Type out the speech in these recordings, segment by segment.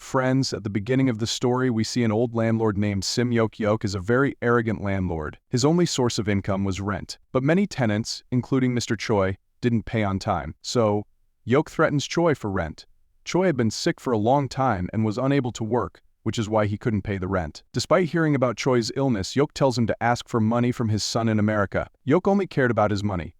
friends, at the beginning of the story we see an old landlord named Sim Yok. Yok is a very arrogant landlord. His only source of income was rent. But many tenants, including Mr. Choi, didn't pay on time. So, Yok threatens Choi for rent. Choi had been sick for a long time and was unable to work, which is why he couldn't pay the rent. Despite hearing about Choi's illness, Yok tells him to ask for money from his son in America. Yok only cared about his money.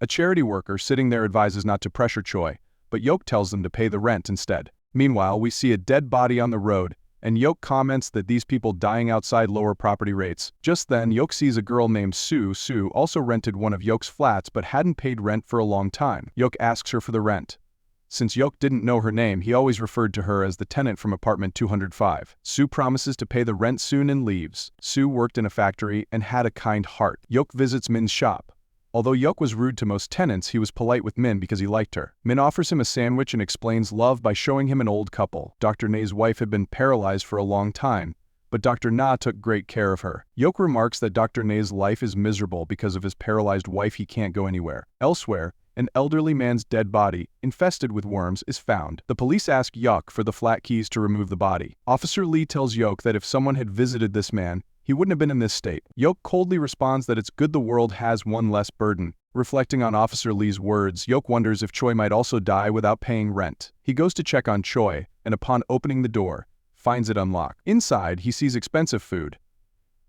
A charity worker sitting there advises not to pressure Choi, but Yok tells them to pay the rent instead. Meanwhile, we see a dead body on the road, and Yok comments that these people dying outside lower property rates. Just then, Yok sees a girl named Sue. Sue also rented one of Yok's flats but hadn't paid rent for a long time. Yok asks her for the rent. Since Yok didn't know her name, he always referred to her as the tenant from apartment 205. Sue promises to pay the rent soon and leaves. Sue worked in a factory and had a kind heart. Yok visits Min's shop. Although Yok was rude to most tenants, he was polite with Min because he liked her. Min offers him a sandwich and explains love by showing him an old couple. Dr. Na's wife had been paralyzed for a long time, but Dr. Na took great care of her. Yok remarks that Dr. Na's life is miserable because of his paralyzed wife. He can't go anywhere. Elsewhere, an elderly man's dead body, infested with worms, is found. The police ask Yok for the flat keys to remove the body. Officer Lee tells Yok that if someone had visited this man, he wouldn't have been in this state. Yok coldly responds that it's good the world has one less burden. Reflecting on Officer Lee's words, Yok wonders if Choi might also die without paying rent. He goes to check on Choi, and upon opening the door, finds it unlocked. Inside, he sees expensive food.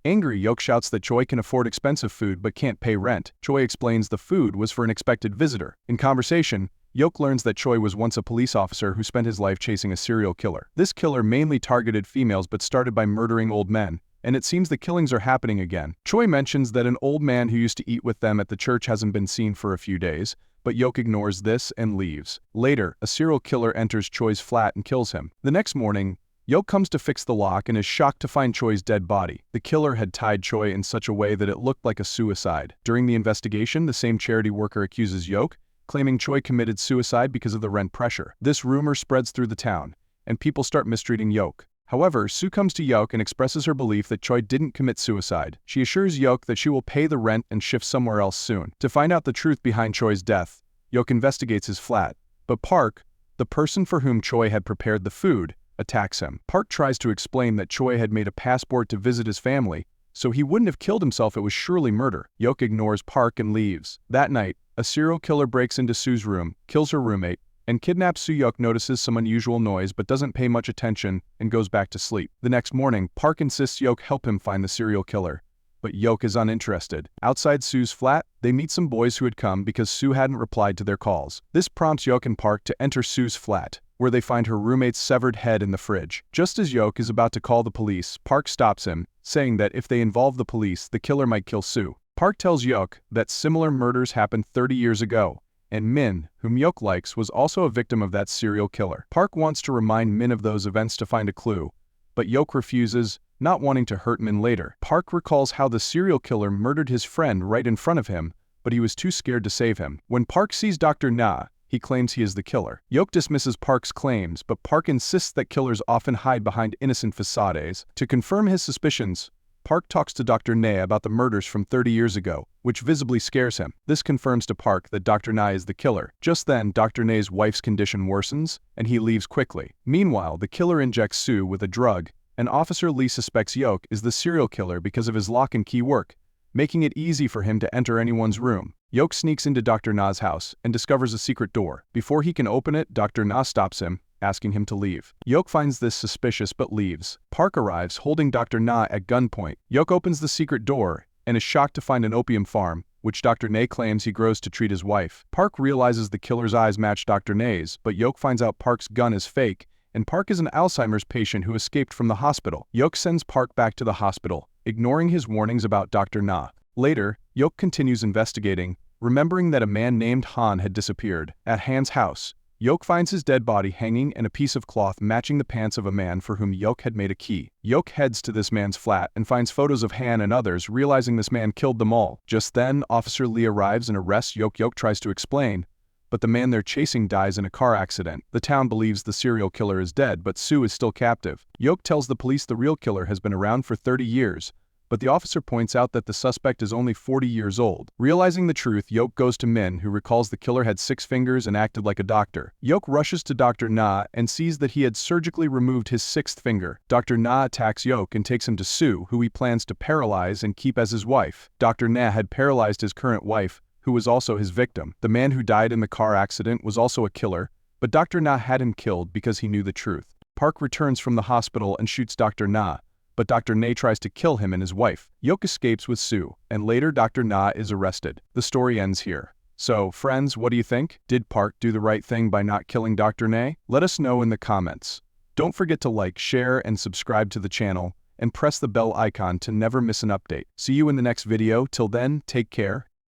Angry, Yok shouts that Choi can afford expensive food but can't pay rent. Choi explains the food was for an expected visitor. In conversation, Yok learns that Choi was once a police officer who spent his life chasing a serial killer. This killer mainly targeted females but started by murdering old men, and it seems the killings are happening again. Choi mentions that an old man who used to eat with them at the church hasn't been seen for a few days, but Yok ignores this and leaves. Later, a serial killer enters Choi's flat and kills him. The next morning, Yok comes to fix the lock and is shocked to find Choi's dead body. The killer had tied Choi in such a way that it looked like a suicide. During the investigation, the same charity worker accuses Yok, claiming Choi committed suicide because of the rent pressure. This rumor spreads through the town, and people start mistreating Yok. However, Sue comes to Yok and expresses her belief that Choi didn't commit suicide. She assures Yok that she will pay the rent and shift somewhere else soon. To find out the truth behind Choi's death, Yok investigates his flat, but Park, the person for whom Choi had prepared the food, attacks him. Park tries to explain that Choi had made a passport to visit his family, so he wouldn't have killed himself. It was surely murder. Yok ignores Park and leaves. That night, a serial killer breaks into Sue's room, kills her roommate, and kidnaps Sue. Yok notices some unusual noise but doesn't pay much attention and goes back to sleep. The next morning, Park insists Yok help him find the serial killer, but Yok is uninterested. Outside Sue's flat, they meet some boys who had come because Sue hadn't replied to their calls. This prompts Yok and Park to enter Sue's flat, where they find her roommate's severed head in the fridge. Just as Yok is about to call the police, Park stops him, saying that if they involve the police, the killer might kill Sue. Park tells Yok that similar murders happened 30 years ago, and Min, whom Yok likes, was also a victim of that serial killer. Park wants to remind Min of those events to find a clue, but Yok refuses, not wanting to hurt Min later. Park recalls how the serial killer murdered his friend right in front of him, but he was too scared to save him. When Park sees Dr. Na, he claims he is the killer. Yok dismisses Park's claims, but Park insists that killers often hide behind innocent facades. To confirm his suspicions, Park talks to Dr. Na about the murders from 30 years ago, which visibly scares him. This confirms to Park that Dr. Na is the killer. Just then, Dr. Na's wife's condition worsens, and he leaves quickly. Meanwhile, the killer injects Sue with a drug, and Officer Lee suspects Yok is the serial killer because of his lock and key work, making it easy for him to enter anyone's room. Yok sneaks into Dr. Na's house and discovers a secret door. Before he can open it, Dr. Na stops him, asking him to leave. Yok finds this suspicious but leaves. Park arrives holding Dr. Na at gunpoint. Yok opens the secret door and is shocked to find an opium farm, which Dr. Na claims he grows to treat his wife. Park realizes the killer's eyes match Dr. Na's, but Yok finds out Park's gun is fake, and Park is an Alzheimer's patient who escaped from the hospital. Yok sends Park back to the hospital, ignoring his warnings about Dr. Na. Later, Yok continues investigating, remembering that a man named Han had disappeared. At Han's house, Yok finds his dead body hanging and a piece of cloth matching the pants of a man for whom Yok had made a key. Yok heads to this man's flat and finds photos of Han and others, realizing this man killed them all. Just then, Officer Lee arrives and arrests Yok. Yok tries to explain, but the man they're chasing dies in a car accident. The town believes the serial killer is dead, but Sue is still captive. Yok tells the police the real killer has been around for 30 years, but the officer points out that the suspect is only 40 years old. Realizing the truth, Yok goes to Min, who recalls the killer had 6 fingers and acted like a doctor. Yok rushes to Dr. Na and sees that he had surgically removed his 6th finger. Dr. Na attacks Yok and takes him to Sue, who he plans to paralyze and keep as his wife. Dr. Na had paralyzed his current wife, who was also his victim. The man who died in the car accident was also a killer, but Dr. Na had him killed because he knew the truth. Park returns from the hospital and shoots Dr. Na, but Dr. Na tries to kill him and his wife. Yok escapes with Sue, and later Dr. Na is arrested. The story ends here. So, friends, what do you think? Did Park do the right thing by not killing Dr. Na? Let us know in the comments. Don't forget to like, share, and subscribe to the channel, and press the bell icon to never miss an update. See you in the next video. Till then, take care.